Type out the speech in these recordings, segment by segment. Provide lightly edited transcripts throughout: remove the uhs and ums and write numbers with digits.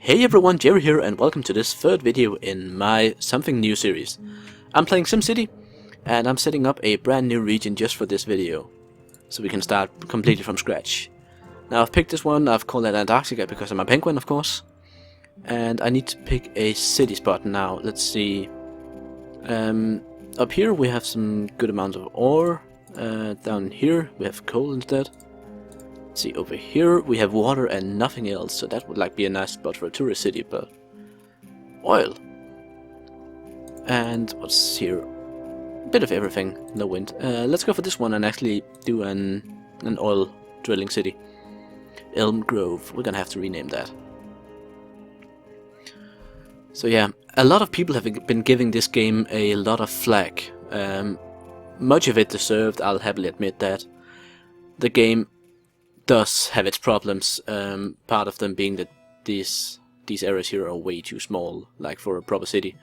Hey everyone, Jerry here, and welcome to this third video in my Something New series. I'm playing SimCity, and I'm setting up a brand new region just for this video, so we can start completely from scratch. Now I've picked this one. I've called it Antarctica because I'm a penguin, of course, and I need to pick a city spot now. Let's see. Up here we have some good amounts of ore. Down here we have coal instead. See, over here we have water and nothing else, so that would be a nice spot for a tourist city, but oil. And what's here? A bit of everything, no wind. Let's go for this one and actually do an oil drilling city. Elm Grove, we're gonna have to rename that. So yeah, a lot of people have been giving this game a lot of flack. Much of it deserved, I'll happily admit that. The game does have its problems, part of them being that these areas here are way too small, like for a proper city.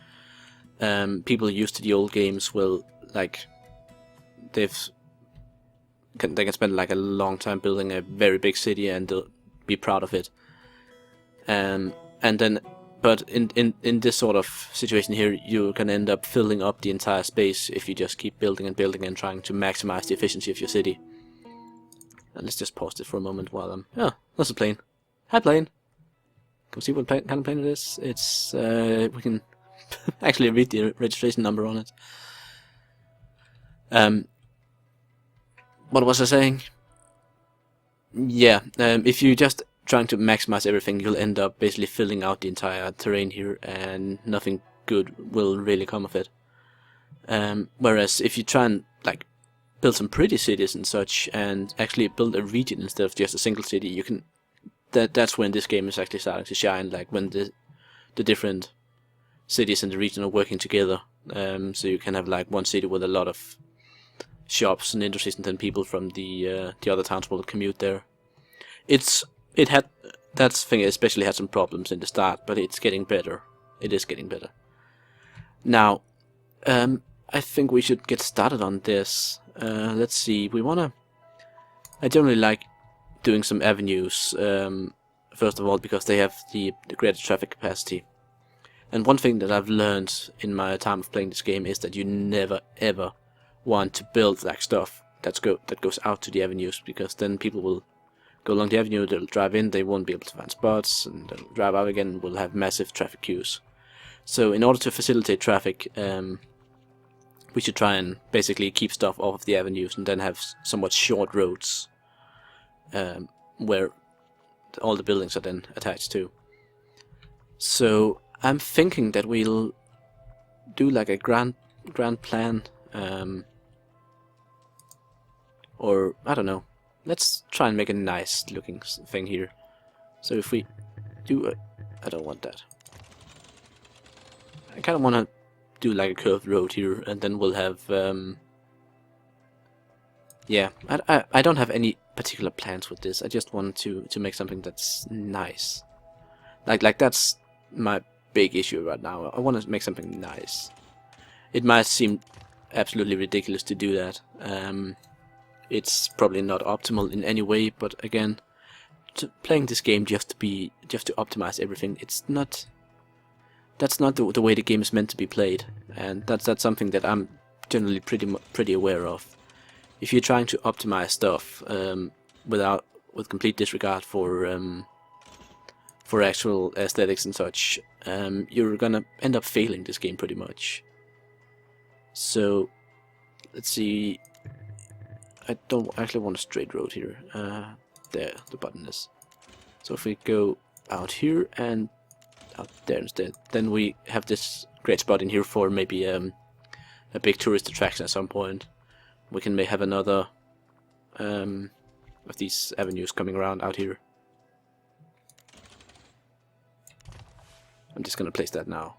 People used to the old games will, they can spend a long time building a very big city and they'll be proud of it. But in this sort of situation here, you can end up filling up the entire space if you just keep building and building and trying to maximize the efficiency of your city. And let's just pause it for a moment while I'm... Oh, that's a plane. Hi, plane. Can we see what kind of plane it is? It's... we can actually read the registration number on it. What was I saying? Yeah, if you just trying to maximize everything, you'll end up basically filling out the entire terrain here, and nothing good will really come of it. Whereas if you try and build some pretty cities and such, and actually build a region instead of just a single city, you can. That's when this game is actually starting to shine. Like when the different cities in the region are working together. So you can have one city with a lot of shops and industries, and then people from the other towns will commute there. That thing especially had some problems in the start, but it's getting better. It is getting better. Now, I think we should get started on this. Let's see, I generally like doing some avenues, first of all, because they have the greater traffic capacity. And one thing that I've learned in my time of playing this game is that you never ever want to build stuff that goes out to the avenues, because then people will go along the avenue, they'll drive in, they won't be able to find spots, and they'll drive out again, we'll have massive traffic queues. So in order to facilitate traffic, we should try and basically keep stuff off of the avenues and then have somewhat short roads where all the buildings are then attached to. So I'm thinking that we'll do a grand plan, or I don't know. Let's try and make a nice looking thing here. So if we do I don't want that. I kind of want to do a curved road here, and then we'll have yeah, I don't have any particular plans with this. I just want to make something that's nice. Like that's my big issue right now. I want to make something nice. It might seem absolutely ridiculous to do that. It's probably not optimal in any way, but again, playing this game just to optimize everything, that's not the way the game is meant to be played, and that's something that I'm generally pretty aware of. If you're trying to optimize stuff with complete disregard for actual aesthetics and such, you're gonna end up failing this game pretty much. So let's see. I don't actually want a straight road here. There, the button is. So if we go out here and out there instead, then we have this great spot in here for maybe a big tourist attraction at some point. We can have another of these avenues coming around out here. I'm just gonna place that now.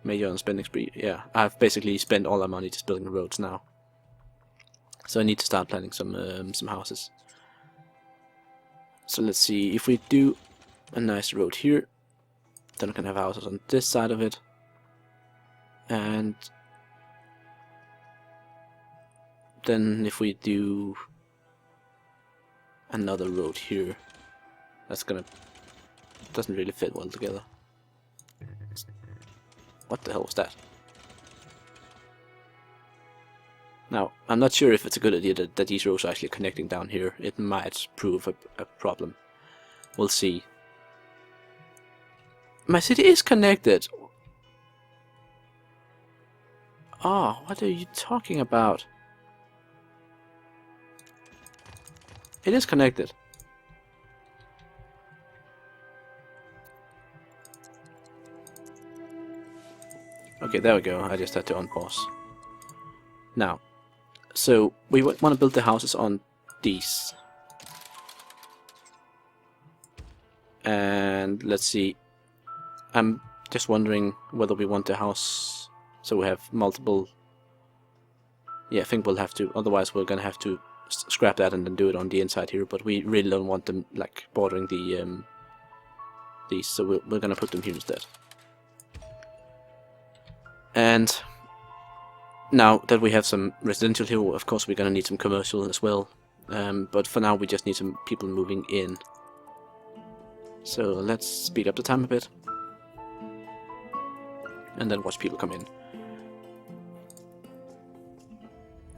Major on spending spree. Yeah, I've basically spent all our money just building the roads now. So I need to start planning some houses. So let's see, if we do a nice road here, then we can have houses on this side of it. And then if we do another road here, doesn't really fit well together. What the hell was that? Now, I'm not sure if it's a good idea that these rows are actually connecting down here. It might prove a problem. We'll see. My city is connected! Oh, what are you talking about? It is connected. Okay, there we go. I just had to unpause. Now, so we want to build the houses on these. And let's see. I'm just wondering whether we want the house so we have multiple. Yeah, I think we'll have to. Otherwise, we're gonna have to scrap that and then do it on the inside here. But we really don't want them like bordering the these, so we're gonna put them here instead. And now that we have some residential here, of course we're gonna need some commercial as well. But for now, we just need some people moving in. So let's speed up the time a bit. And then watch people come in.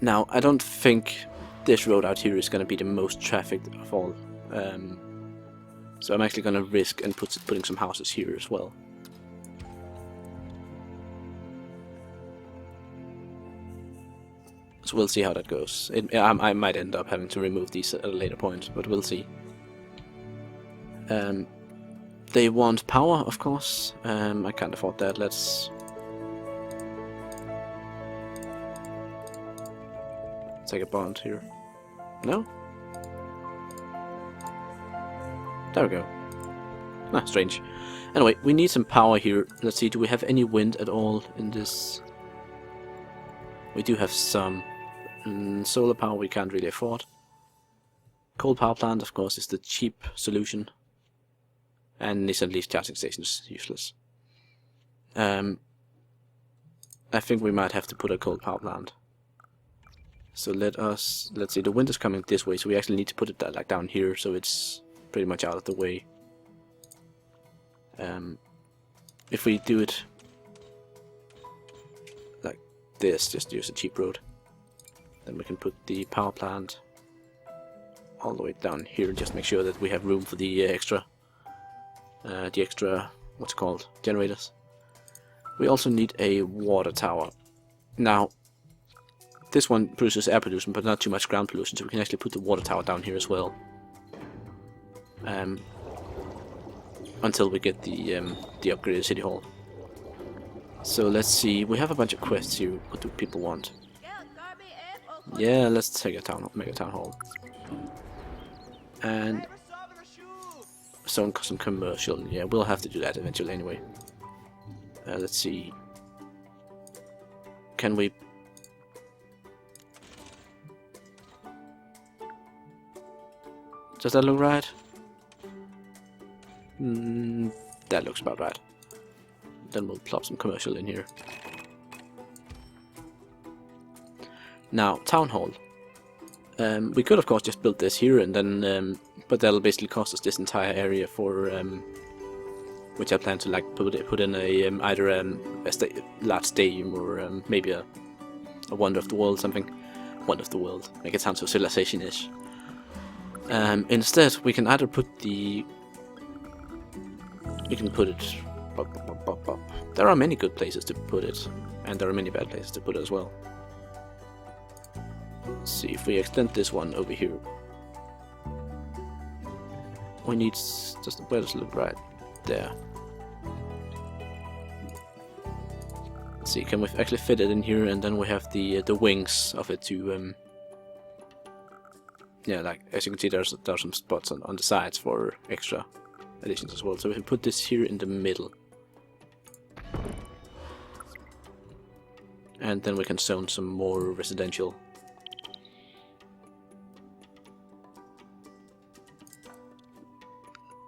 Now, I don't think this road out here is going to be the most trafficked of all. So I'm actually going to risk and putting some houses here as well. So we'll see how that goes. I might end up having to remove these at a later point, but we'll see. They want power, of course. I can't afford that. Let's take a bond here. No? There we go. Ah, strange. Anyway, we need some power here. Let's see, do we have any wind at all in this? We do have some. Solar power we can't really afford. Coal power plant, of course, is the cheap solution. And Nissan Leaf charging station is useless. I think we might have to put a coal power plant. So let's see, the wind is coming this way, so we actually need to put it like down here, so it's pretty much out of the way. If we do it like this, just use a cheap road, then we can put the power plant all the way down here and just make sure that we have room for the extra what's it called, generators. We also need a water tower. Now, this one produces air pollution, but not too much ground pollution, so we can actually put the water tower down here as well. Until we get the upgraded city hall. So let's see, we have a bunch of quests here. What do people want? Yeah, let's take a make a town hall. And some commercial. Yeah, we'll have to do that eventually anyway. Let's see. Can we? Does that look right? That looks about right. Then we'll plop some commercial in here. Now, town hall. We could of course just build this here and then, but that'll basically cost us this entire area for, which I plan to like put in a either a large stadium or maybe a wonder of the world, something. Wonder of the world, make it sound so civilization-ish. Instead, we can either put the, we can put it. There are many good places to put it, and there are many bad places to put it as well. Let's see if we extend this one over here. We need just where does it look right there. Let's see, can we actually fit it in here, and then we have the wings of it to yeah, like as you can see, there's some spots on the sides for extra additions as well. So we can put this here in the middle, and then we can zone some more residential.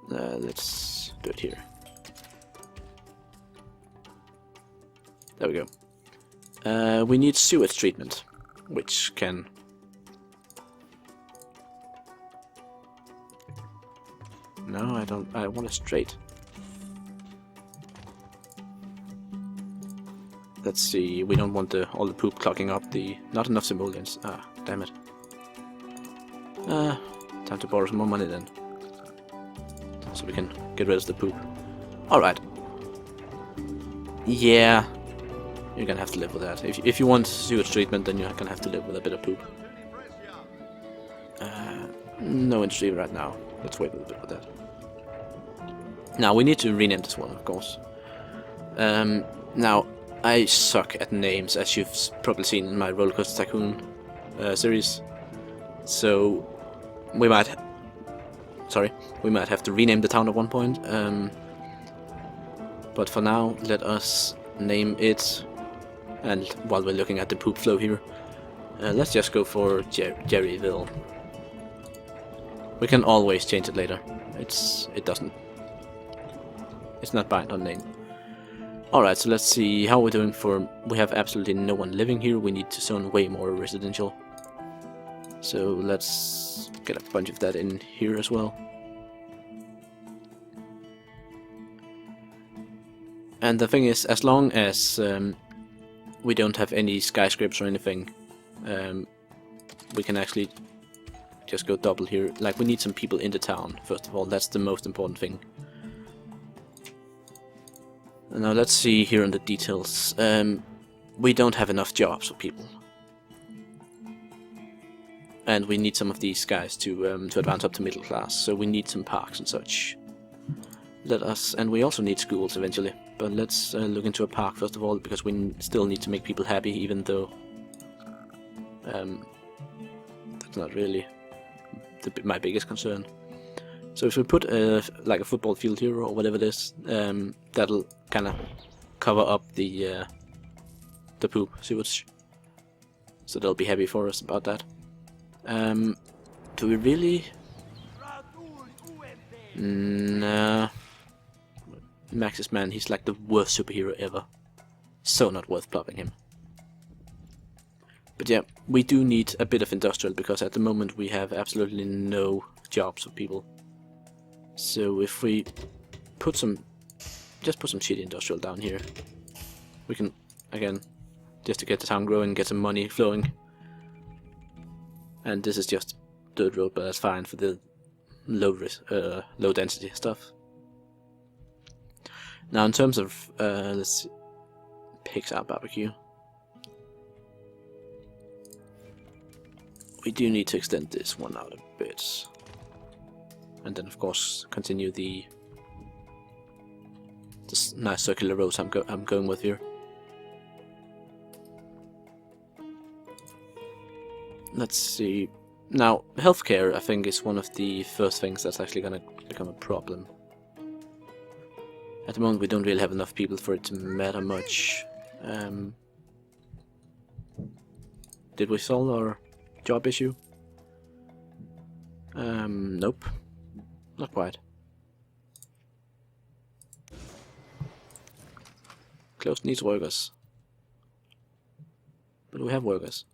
Let's do it here. There we go. We need sewage treatment, which can. No, I don't. I want it straight. let's see, we don't want all the poop clogging up the... Not enough simoleons. Ah, damn it. Time to borrow some more money then. So we can get rid of the poop. Alright. Yeah. You're gonna have to live with that. If you want sewage treatment, then you're gonna have to live with a bit of poop. No industry right now. Let's wait a little bit with that. Now, we need to rename this one, of course. Now, I suck at names, as you've probably seen in my Roller Coaster Tycoon series. So, we might have to rename the town at one point. But for now, let us name it. And while we're looking at the poop flow here, let's just go for Jerryville. We can always change it later. It's not bind on name. Alright, so let's see how we're doing for... We have absolutely no one living here. We need to zone way more residential. So let's get a bunch of that in here as well. And the thing is, as long as we don't have any skyscrapers or anything, we can actually just go double here. Like, we need some people in the town, first of all. That's the most important thing. And now let's see here on the details. We don't have enough jobs for people. And we need some of these guys to advance up to middle class, so we need some parks and such. And we also need schools eventually, but let's look into a park first of all, because we still need to make people happy, even though that's not really my biggest concern. So if we put like a football field here or whatever it is, that'll kind of cover up the poop sewage, so they'll be happy for us about that. Do we really? Nah. Max's man, he's like the worst superhero ever. So not worth plopping him. But yeah, we do need a bit of industrial, because at the moment we have absolutely no jobs for people. So if we put some shitty industrial down here, we can, again, just to get the town growing, get some money flowing. And this is just dirt road, but that's fine for the low density stuff. Now in terms of, let's see, pigs out barbecue. We do need to extend this one out a bit. And then of course continue this nice circular roads I'm going with here. Let's see. Now, healthcare I think is one of the first things that's actually gonna become a problem. At the moment we don't really have enough people for it to matter much. Did we solve our job issue? Nope. Not quite. Close needs workers. But we have workers.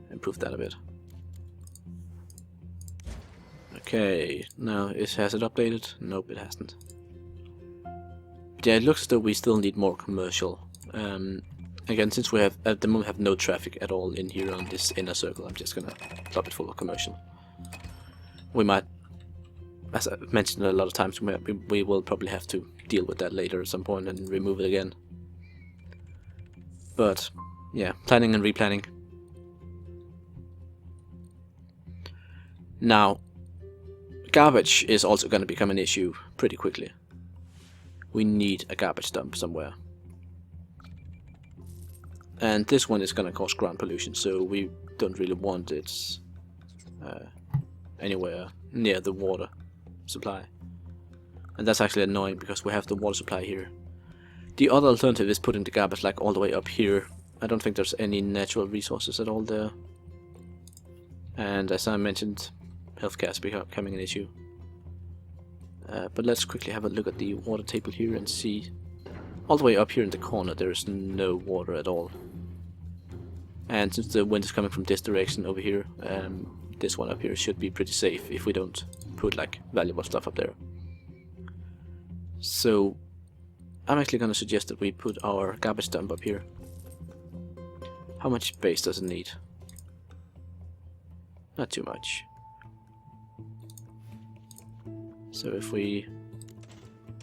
Improve that a bit. Okay, now has it updated? Nope, it hasn't. But yeah, it looks as though we still need more commercial. Again, since we have at the moment have no traffic at all in here on this inner circle, I'm just gonna plop it full of commercial. We might, as I've mentioned a lot of times, we will probably have to deal with that later at some point and remove it again. But yeah, planning and replanning. Now, garbage is also going to become an issue pretty quickly. We need a garbage dump somewhere. And this one is going to cause ground pollution, so we don't really want it anywhere near the water supply. And that's actually annoying, because we have the water supply here. The other alternative is putting the garbage like all the way up here. I don't think there's any natural resources at all there. And as I mentioned, healthcare is becoming an issue. But let's quickly have a look at the water table here and see. All the way up here in the corner there is no water at all. And since the wind is coming from this direction over here, this one up here should be pretty safe if we don't put like valuable stuff up there. So I'm actually going to suggest that we put our garbage dump up here. How much space does it need? Not too much. So if we...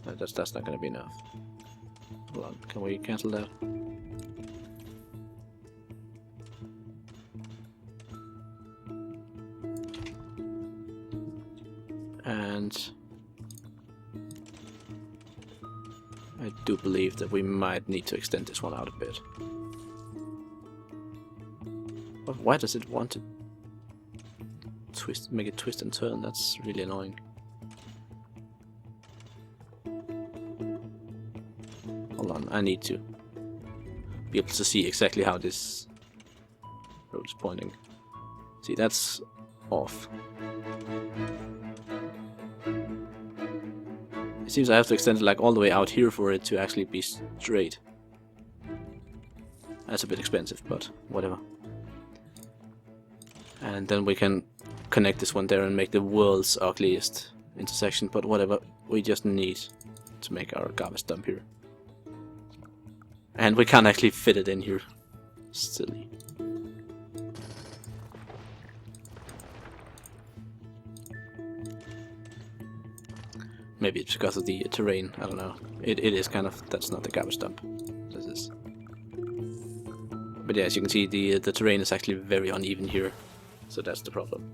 no, that's not going to be enough. Hold on, can we cancel that? And I do believe that we might need to extend this one out a bit. But why does it want to make it twist and turn? That's really annoying. Hold on, I need to be able to see exactly how this road is pointing. See, that's off. It seems I have to extend it like all the way out here for it to actually be straight. That's a bit expensive, but whatever. And then we can connect this one there and make the world's ugliest intersection, but whatever. We just need to make our garbage dump here. And we can't actually fit it in here. Silly. Maybe it's because of the terrain, I don't know. It is kind of... that's not the garbage dump. This is... but yeah, as you can see, the terrain is actually very uneven here. So that's the problem.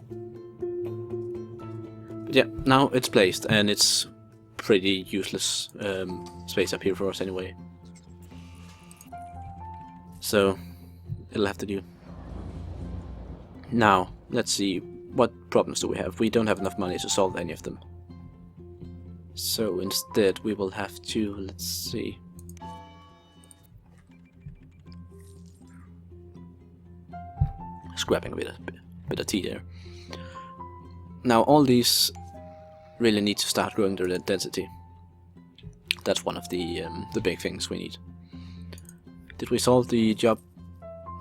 But yeah, now it's placed, and it's pretty useless space up here for us anyway. So it'll have to do. Now, let's see, what problems do we have? We don't have enough money to solve any of them. So instead we will have to, let's see. Scrapping a bit of tea there. Now all these really need to start growing their density. That's one of the big things we need. Did we solve the job?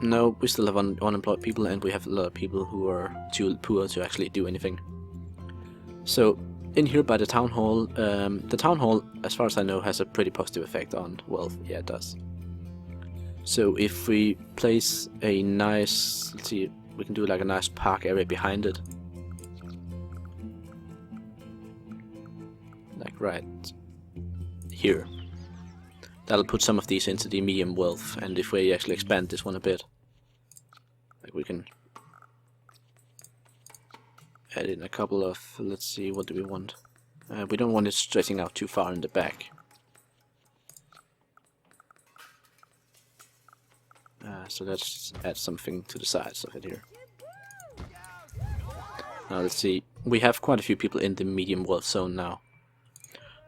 No, we still have unemployed people, and we have a lot of people who are too poor to actually do anything. So in here by the town hall, as far as I know, has a pretty positive effect on wealth. Yeah, it does. So if we place a nice, let's see, we can do like a nice park area behind it. Like right here. That'll put some of these into the medium wealth, and if we actually expand this one a bit, like we can add in a couple of, let's see, what do we want? We don't want it stretching out too far in the back. So let's add something to the sides of it here. Now let's see, we have quite a few people in the medium wealth zone now.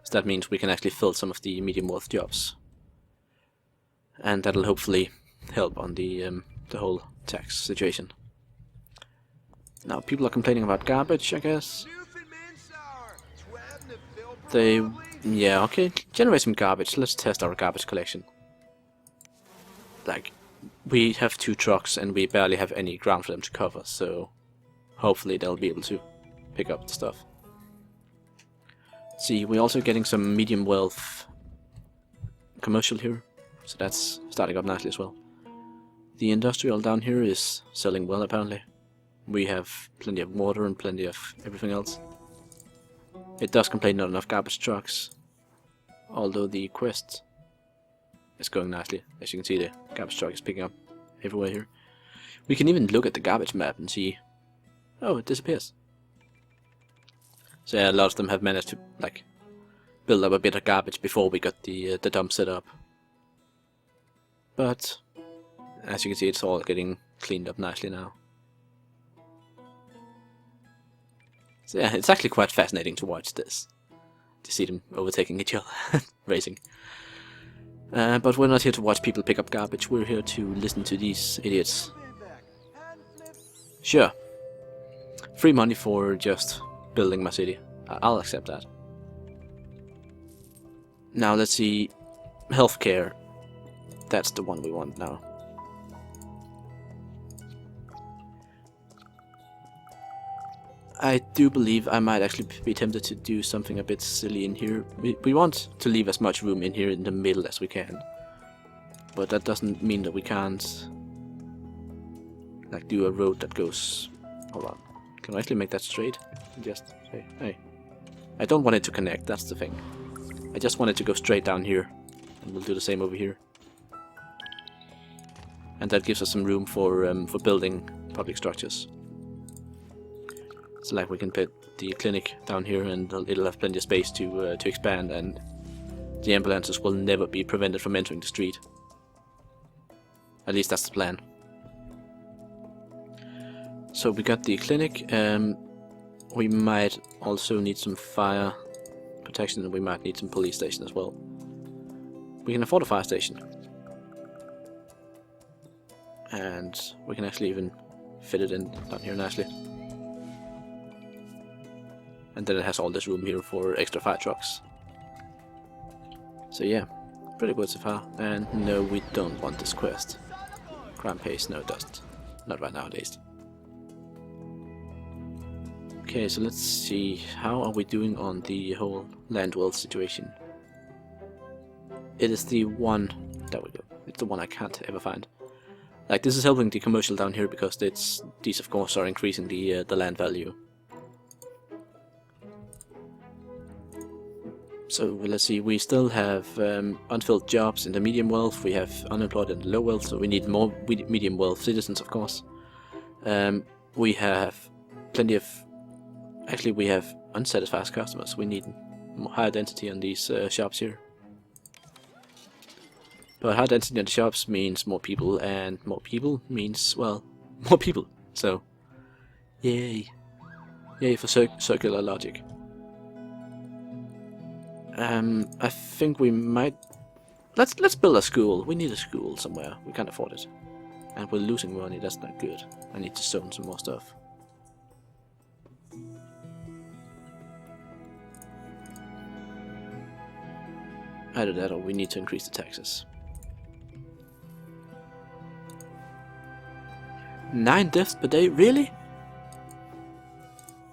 So that means we can actually fill some of the medium wealth jobs. And that'll hopefully help on the whole tax situation. Now people are complaining about garbage, I guess. Yeah, okay, generate some garbage. Let's test our garbage collection. Like, we have 2 trucks and we barely have any ground for them to cover, so hopefully they'll be able to pick up the stuff. See, we're also getting some medium wealth commercial here, so that's starting up nicely as well. The industrial down here is selling well, apparently. We have plenty of water and plenty of everything else. It does complain not enough garbage trucks, although the quest is going nicely. As you can see, the garbage truck is picking up everywhere here. We can even look at the garbage map and see, oh, it disappears. So yeah, a lot of them have managed to like build up a bit of garbage before we got the dump set up. But as you can see, it's all getting cleaned up nicely now. So yeah, it's actually quite fascinating to watch this, to see them overtaking each other, racing. But we're not here to watch people pick up garbage, we're here to listen to these idiots. Sure. Free money for just building my city. I'll accept that. Now let's see, healthcare. That's the one we want now. I do believe I might actually be tempted to do something a bit silly in here. We want to leave as much room in here in the middle as we can. But that doesn't mean that we can't like do a road that goes... Hold on. Can I actually make that straight? Just say, hey. I don't want it to connect, that's the thing. I just want it to go straight down here. And we'll do the same over here. And that gives us some room for building public structures. So like we can put the clinic down here and it'll have plenty of space to expand, and the ambulances will never be prevented from entering the street. At least that's the plan. So we got the clinic. We might also need some fire protection, and we might need some police station as well. We can afford a fire station. And we can actually even fit it in down here nicely. And then it has all this room here for extra fire trucks. So yeah, pretty good so far. And no, we don't want this quest. Crime pace, no it doesn't. Not right now at least. Okay, so let's see, how are we doing on the whole land wealth situation? It is the one, there we go, it's the one I can't ever find. Like, this is helping the commercial down here because these of course are increasing the land value. So let's see, we still have unfilled jobs in the medium wealth, we have unemployed in the low wealth, so we need more medium wealth citizens of course. We have plenty of, actually we have unsatisfied customers, we need higher density on these shops here. But high density on the shops means more people, and more people means, well, more people. So, yay. Yay for circular logic. I think we might... Let's build a school. We need a school somewhere. We can't afford it. And we're losing money, that's not good. I need to zone some more stuff. Either that or we need to increase the taxes. 9 deaths per day? Really?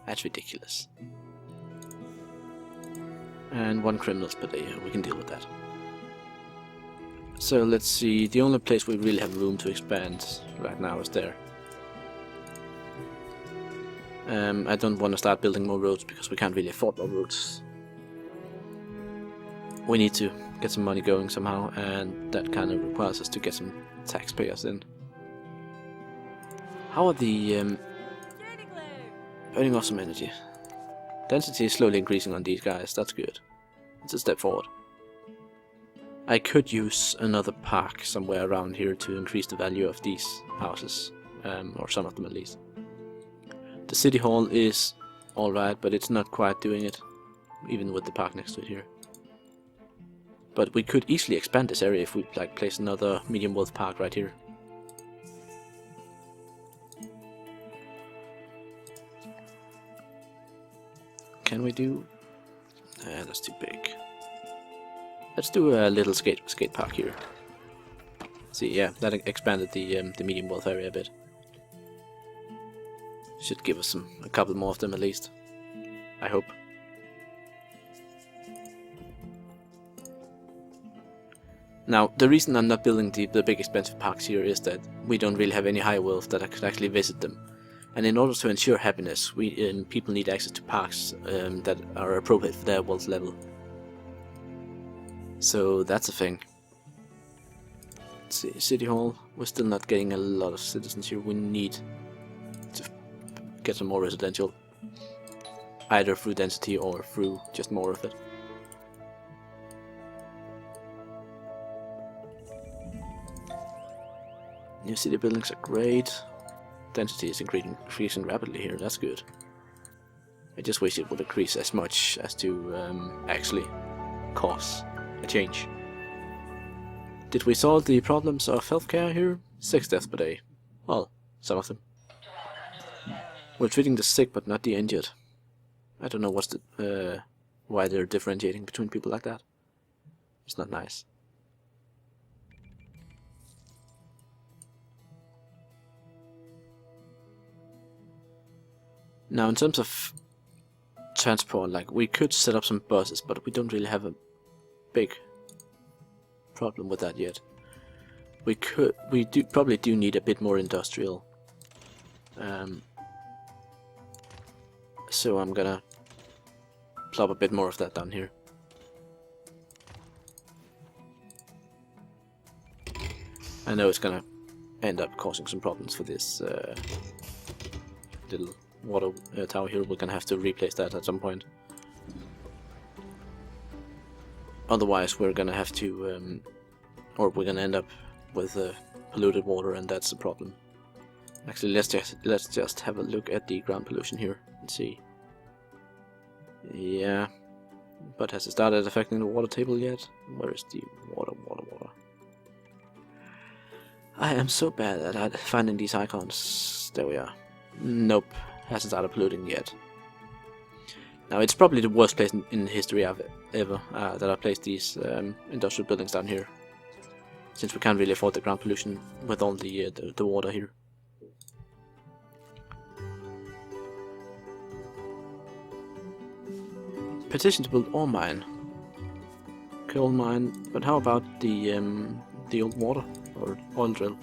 That's ridiculous. And 1 criminals per day, we can deal with that. So let's see, the only place we really have room to expand right now is there. I don't want to start building more roads because we can't really afford more roads. We need to get some money going somehow, and that kind of requires us to get some taxpayers in. How are the burning off some energy? Density is slowly increasing on these guys, that's good. It's a step forward. I could use another park somewhere around here to increase the value of these houses, or some of them at least. The city hall is alright, but it's not quite doing it, even with the park next to it here. But we could easily expand this area if we like place another medium wealth park right here. Can we do... that's too big. Let's do a little skate park here. See, yeah, that expanded the medium wealth area a bit. Should give us a couple more of them at least. I hope. Now, the reason I'm not building the big expensive parks here is that we don't really have any high wealth that I could actually visit them. And in order to ensure happiness, people need access to parks that are appropriate for their wealth level. So that's a thing. Let's see, City Hall, we're still not getting a lot of citizens here. We need to get some more residential. Either through density or through just more of it. New city buildings are great. Density is increasing rapidly here, that's good. I just wish it would increase as much as to actually cause a change. Did we solve the problems of healthcare here? 6 deaths per day. Well, some of them. We're treating the sick but not the injured. I don't know what's the why they're differentiating between people like that. It's not nice. Now in terms of transport, like we could set up some buses, but we don't really have a big problem with that yet. We probably do need a bit more industrial. So I'm gonna plop a bit more of that down here. I know it's gonna end up causing some problems for this little water tower here. We're gonna have to replace that at some point. Otherwise we're gonna have to or we're gonna end up with polluted water, and that's the problem. Actually, let's just have a look at the ground pollution here and see. Yeah, but has it started affecting the water table yet? Where is the water? I am so bad at finding these icons. There we are. Nope, hasn't started polluting yet. Now it's probably the worst place in history I've ever that I placed these industrial buildings down here, since we can't really afford the ground pollution with all the water here. Petition to build ore mine, coal mine, but how about the old water or oil drill?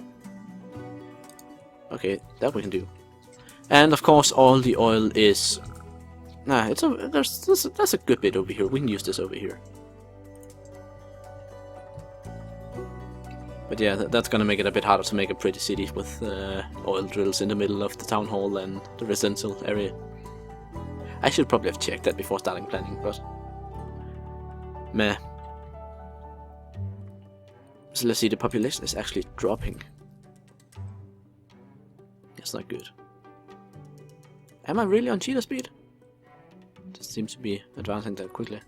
Okay, that we can do. And of course, all the oil is. Nah, there's a good bit over here. We can use this over here. But yeah, that's gonna make it a bit harder to make a pretty city with oil drills in the middle of the town hall and the residential area. I should probably have checked that before starting planning, but meh. So let's see, the population is actually dropping. That's not good. Am I really on cheetah speed? It seems to be advancing that quickly.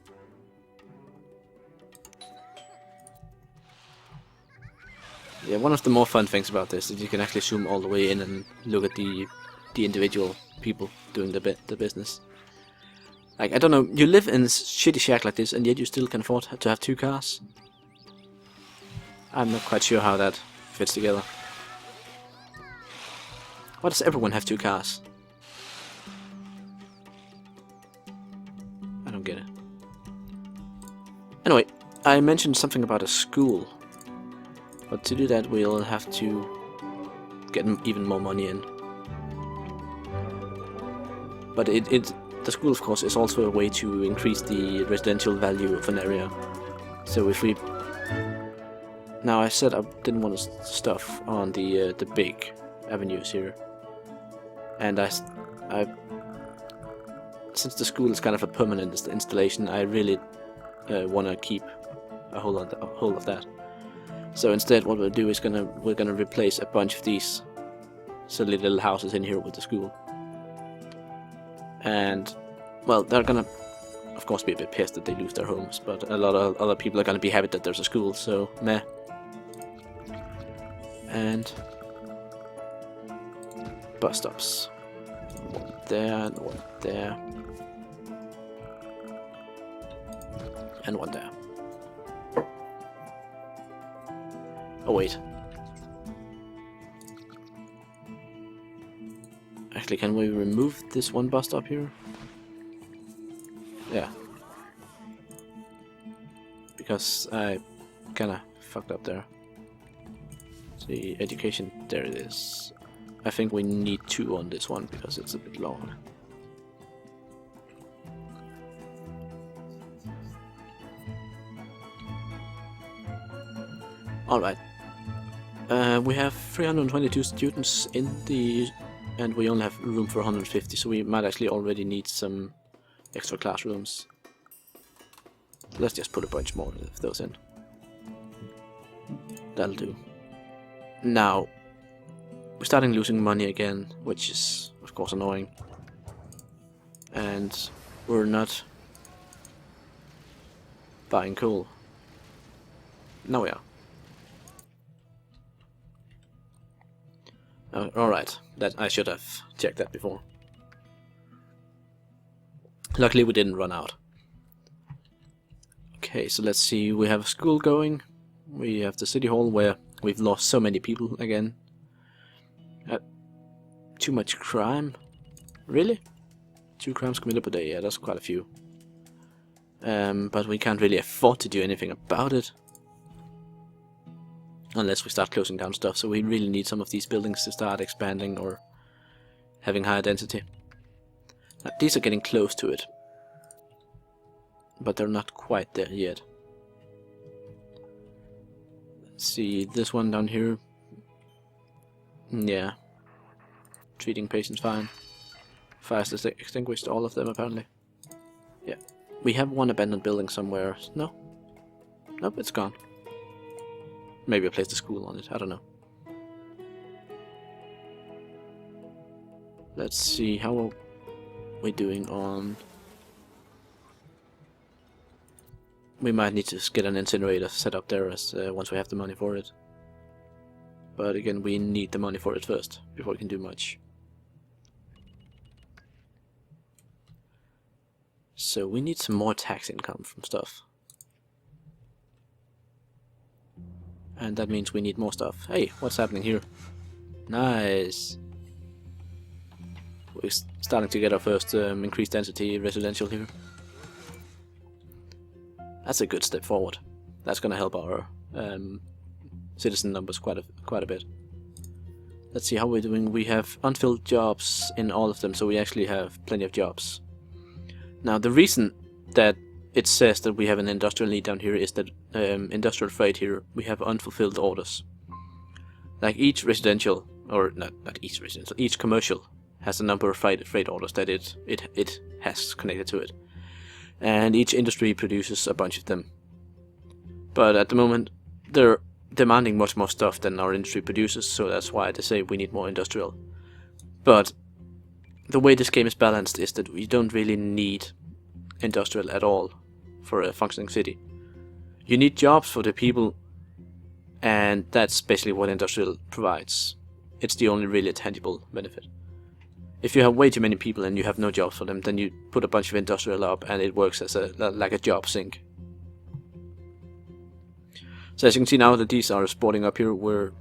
Yeah, one of the more fun things about this is you can actually zoom all the way in and look at the individual people doing the business. Like, I don't know, you live in a shitty shack like this and yet you still can afford to have 2 cars? I'm not quite sure how that fits together. Why does everyone have 2 cars? I don't get it. Anyway, I mentioned something about a school. But to do that we'll have to get even more money in. But the school, of course, is also a way to increase the residential value of an area. So if we... Now, I said I didn't want to stuff on the big avenues here. And I since the school is kind of a permanent installation, I really want to keep a hold of that. So instead, what we'll do is we're gonna replace a bunch of these silly little houses in here with the school. And, well, they're gonna, of course, be a bit pissed that they lose their homes, but a lot of other people are gonna be happy that there's a school, so meh. And bus stops. One there, and one there. And one there. Oh wait. Actually, can we remove this one bus stop here? Yeah. Because I kinda fucked up there. See, education, there it is. I think we need 2 on this one because it's a bit long. Alright. We have 322 students in the... and we only have room for 150, so we might actually already need some extra classrooms. Let's just put a bunch more of those in. That'll do. Now, we're starting losing money again, which is, of course, annoying. And we're not buying coal. Now we are. Alright, that I should have checked that before. Luckily we didn't run out. Okay, so let's see, we have a school going. We have the city hall where we've lost so many people again. Too much crime? Really? 2 crimes committed per day. Yeah, that's quite a few. But we can't really afford to do anything about it. Unless we start closing down stuff, so we really need some of these buildings to start expanding or having higher density. Now, these are getting close to it, but they're not quite there yet. Let's see, this one down here. Yeah. Treating patients fine. Fire's extinguished all of them, apparently. Yeah. We have one abandoned building somewhere. No? Nope, it's gone. Maybe I placed a school on it, I don't know. Let's see, how are we doing on... We might need to get an incinerator set up there as once we have the money for it. But again, we need the money for it first, before we can do much. So we need some more tax income from stuff. And that means we need more stuff. Hey, what's happening here? Nice. We're starting to get our first increased density residential here. That's a good step forward. That's going to help our citizen numbers quite a bit. Let's see how we're doing. We have unfilled jobs in all of them, so we actually have plenty of jobs. Now, the reason that it says that we have an industrial need down here is that industrial freight here, we have unfulfilled orders. Like each residential, or not each residential, each commercial has a number of freight orders that it has connected to it. And each industry produces a bunch of them. But at the moment, they're demanding much more stuff than our industry produces, so that's why they say we need more industrial. But the way this game is balanced is that we don't really need industrial at all for a functioning city. You need jobs for the people, and that's basically what industrial provides. It's the only really tangible benefit. If you have way too many people and you have no jobs for them, then you put a bunch of industrial up and it works as like a job sink. So as you can see now that these are sporting up here, where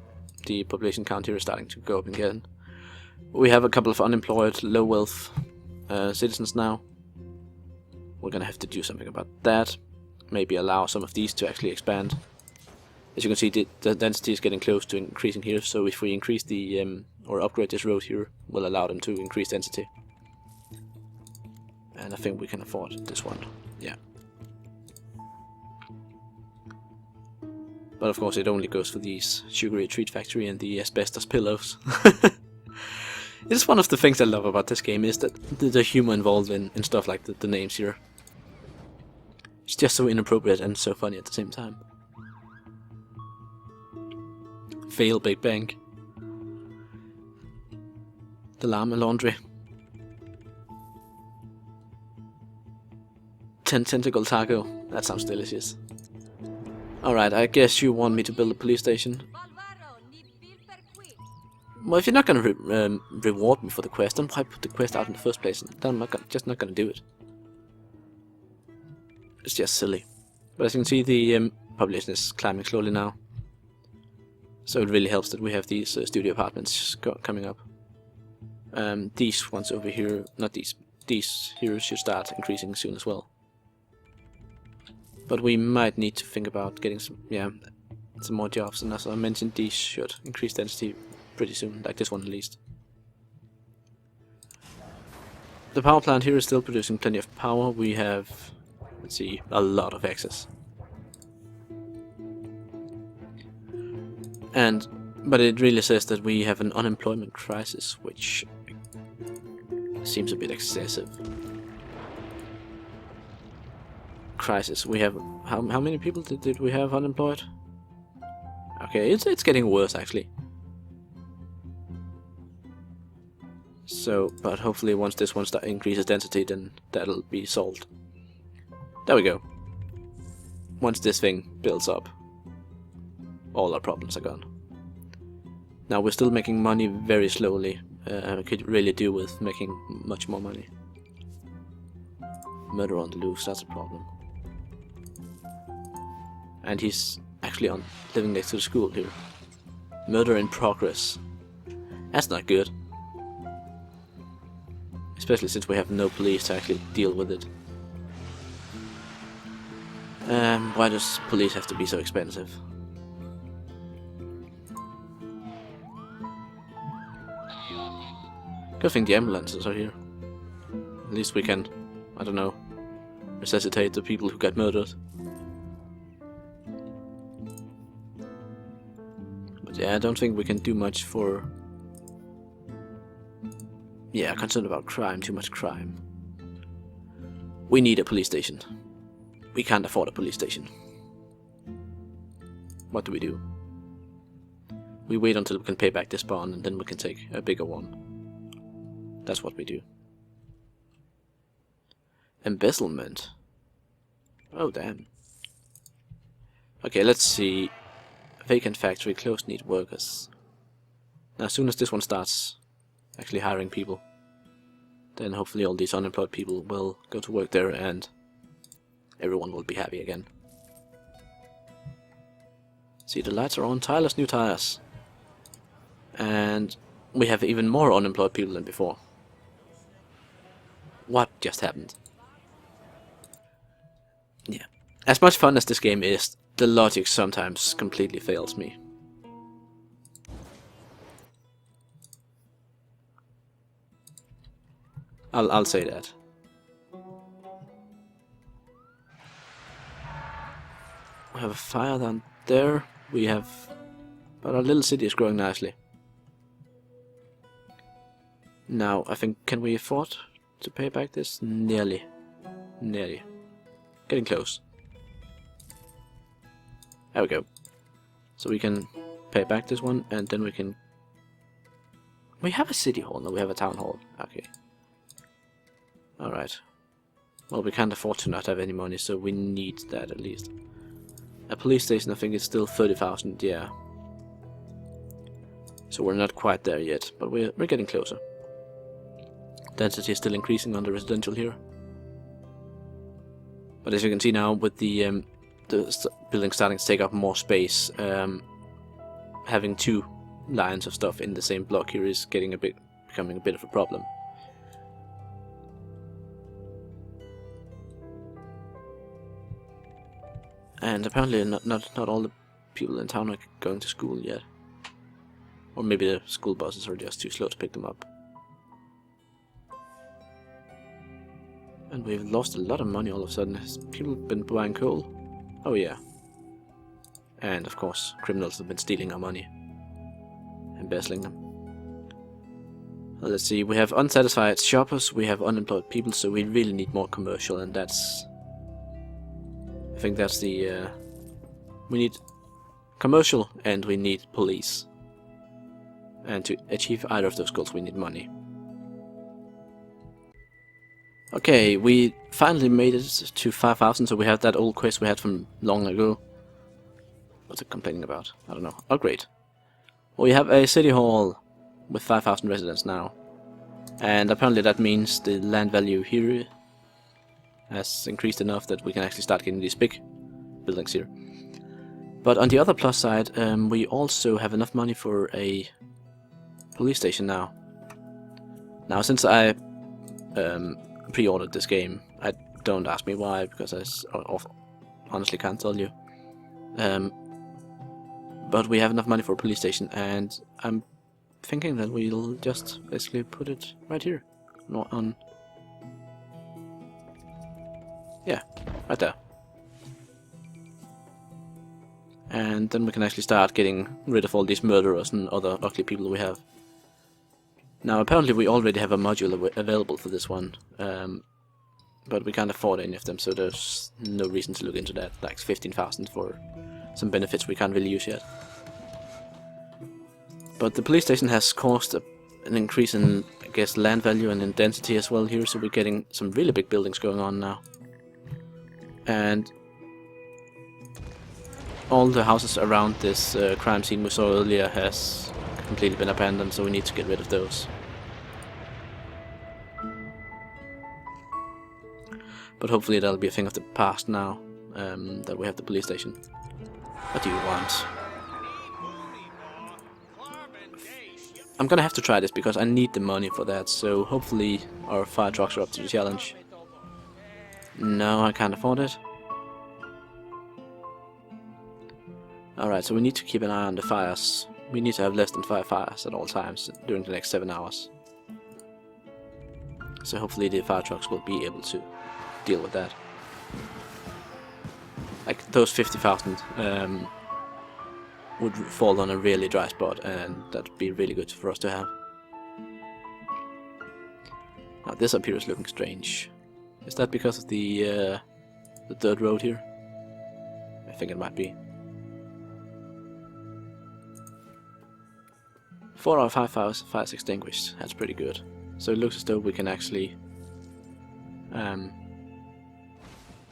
the population count here is starting to go up again. We have a couple of unemployed, low wealth citizens now. We're gonna have to do something about that. Maybe allow some of these to actually expand. As you can see, the density is getting close to increasing here, so if we increase the or upgrade this road here, we'll allow them to increase density. And I think we can afford this one, yeah. But of course it only goes for these sugary treat factory and the asbestos pillows. It's one of the things I love about this game, is that the humor involved in stuff like the names here. It's just so inappropriate and so funny at the same time. Fail Big Bang. The Llama Laundry. 10 tentacle taco. That sounds delicious. Alright, I guess you want me to build a police station. Well, if you're not gonna reward me for the quest, then why put the quest out in the first place? Then I'm just not gonna do it. It's just silly. But as you can see, the population is climbing slowly now. So it really helps that we have these studio apartments coming up. These ones over here, not these here should start increasing soon as well. But we might need to think about getting some more jobs, and as I mentioned, these should increase density pretty soon, like this one at least. The power plant here is still producing plenty of power. We have, let's see, a lot of excess. But it really says that we have an unemployment crisis, which seems a bit excessive. Crisis. We have how many people did we have unemployed? Okay, it's getting worse actually. So, but hopefully once this one increases density, then that'll be solved. There we go. Once this thing builds up, all our problems are gone. Now we're still making money very slowly. We could really do with making much more money. Murder on the loose, that's a problem. And he's actually living next to the school here. Murder in progress. That's not good. especially since we have no police to actually deal with it. Why does police have to be so expensive? Good thing the ambulances are here. At least we can, I don't know, resuscitate the people who got murdered. But yeah, I don't think we can do much for... Yeah, concerned about crime, too much crime. We need a police station. We can't afford a police station. What do? We wait until we can pay back this bond and then we can take a bigger one. That's what we do. Embezzlement. Oh damn. Okay, let's see. Vacant factory, closed, need workers. Now as soon as this one starts actually hiring people, then hopefully all these unemployed people will go to work there and everyone will be happy again. See, the lights are on, tires, new tires. And we have even more unemployed people than before. What just happened? Yeah. As much fun as this game is, the logic sometimes completely fails me. I'll say that. We have a fire down there. We have... But our little city is growing nicely. Now, I think, can we afford to pay back this? Nearly. Nearly. Getting close. There we go. So we can pay back this one, and then we can... We have a city hall, no, we have a town hall. Okay. Alright. Well, we can't afford to not have any money, so we need that at least. A police station, I think it's still 30,000, yeah. So we're not quite there yet, but we're getting closer. Density is still increasing on the residential here. But as you can see now, with the building starting to take up more space, having two lines of stuff in the same block here is becoming a bit of a problem. And apparently not all the people in town are going to school yet. Or maybe the school buses are just too slow to pick them up. And we've lost a lot of money all of a sudden. Has people been buying coal? Oh yeah. And of course, criminals have been stealing our money. Embezzling them. Well, let's see, we have unsatisfied shoppers, we have unemployed people, so we really need more commercial, and that's... I think that's the... we need commercial and we need police. And to achieve either of those goals we need money. Okay, we finally made it to 5,000, so we have that old quest we had from long ago. What's it complaining about? I don't know. Oh, great. Well, we have a city hall with 5,000 residents now. And apparently that means the land value here has increased enough that we can actually start getting these big buildings here. But on the other plus side, we also have enough money for a police station now. Now, since I pre-ordered this game, don't ask me why, because I honestly can't tell you. But we have enough money for a police station, and I'm thinking that we'll just basically put it right here. Not on... Yeah, right there. And then we can actually start getting rid of all these murderers and other ugly people we have. Now, apparently we already have a module available for this one, but we can't afford any of them, so there's no reason to look into that. Like 15,000 for some benefits we can't really use yet. But the police station has caused an increase in, I guess, land value and in density as well here, so we're getting some really big buildings going on now. And all the houses around this crime scene we saw earlier has completely been abandoned, so we need to get rid of those. But hopefully that'll be a thing of the past now, that we have the police station. What do you want? I'm gonna have to try this because I need the money for that, so hopefully our fire trucks are up to the challenge. No, I can't afford it. Alright, so we need to keep an eye on the fires. We need to have less than 5 fires at all times during the next 7 hours. So hopefully the fire trucks will be able to deal with that. Like those 50,000 would fall on a really dry spot, and that'd be really good for us to have. Now this up here is looking strange. Is that because of the dirt road here? I think it might be. 4 out of 5 fires extinguished. That's pretty good. So it looks as though we can actually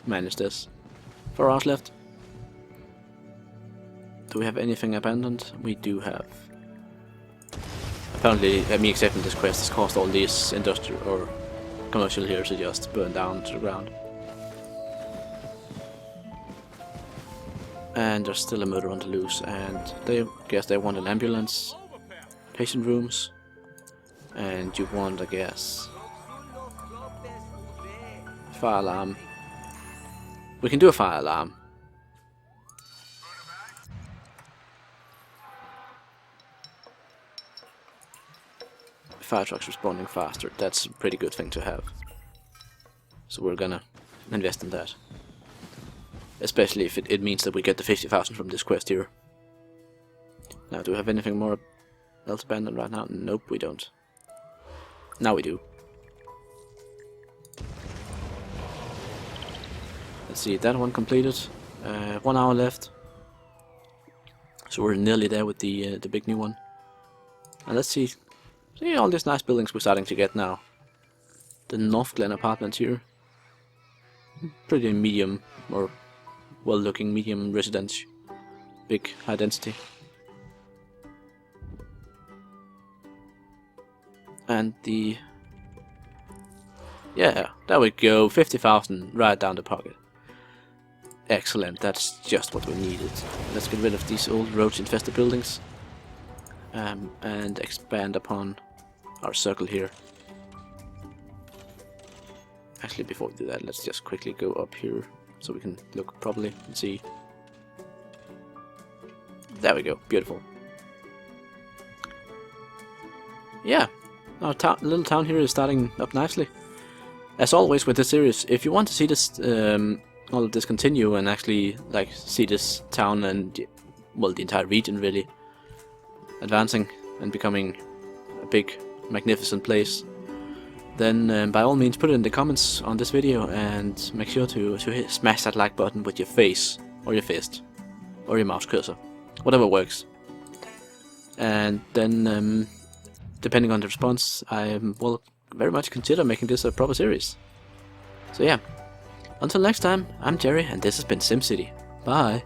manage this. 4 hours left. Do we have anything abandoned? We do have. Apparently, me accepting this quest has caused all these industrial or commercial here to just burn down to the ground. And there's still a murder on the loose, and they guess they want an ambulance, patient rooms, and you want, I guess, fire alarm. We can do a fire alarm. Fire trucks responding faster. That's a pretty good thing to have. So we're gonna invest in that. Especially if it means that we get the 50,000 from this quest here. Now, do we have anything more else abandoned right now? Nope, we don't. Now we do. Let's see, that one completed. 1 hour left. So we're nearly there with the big new one. And let's see. See all these nice buildings we're starting to get now. The North Glen apartments here. Pretty medium, or well-looking medium residence. Big, high density. And the... yeah, there we go. 50,000 right down the pocket. Excellent, that's just what we needed. Let's get rid of these old roach-infested buildings. And expand upon our circle here. Actually, before we do that, let's just quickly go up here so we can look properly and see. There we go, beautiful. Yeah, our little town here is starting up nicely. As always with this series, if you want to see this, all of this continue and actually like see this town and well the entire region really advancing and becoming a big, magnificent place, then by all means put it in the comments on this video and make sure to smash that like button with your face or your fist or your mouse cursor, whatever works. And then depending on the response, I will very much consider making this a proper series. So yeah, until next time, I'm Jerry and this has been SimCity. Bye!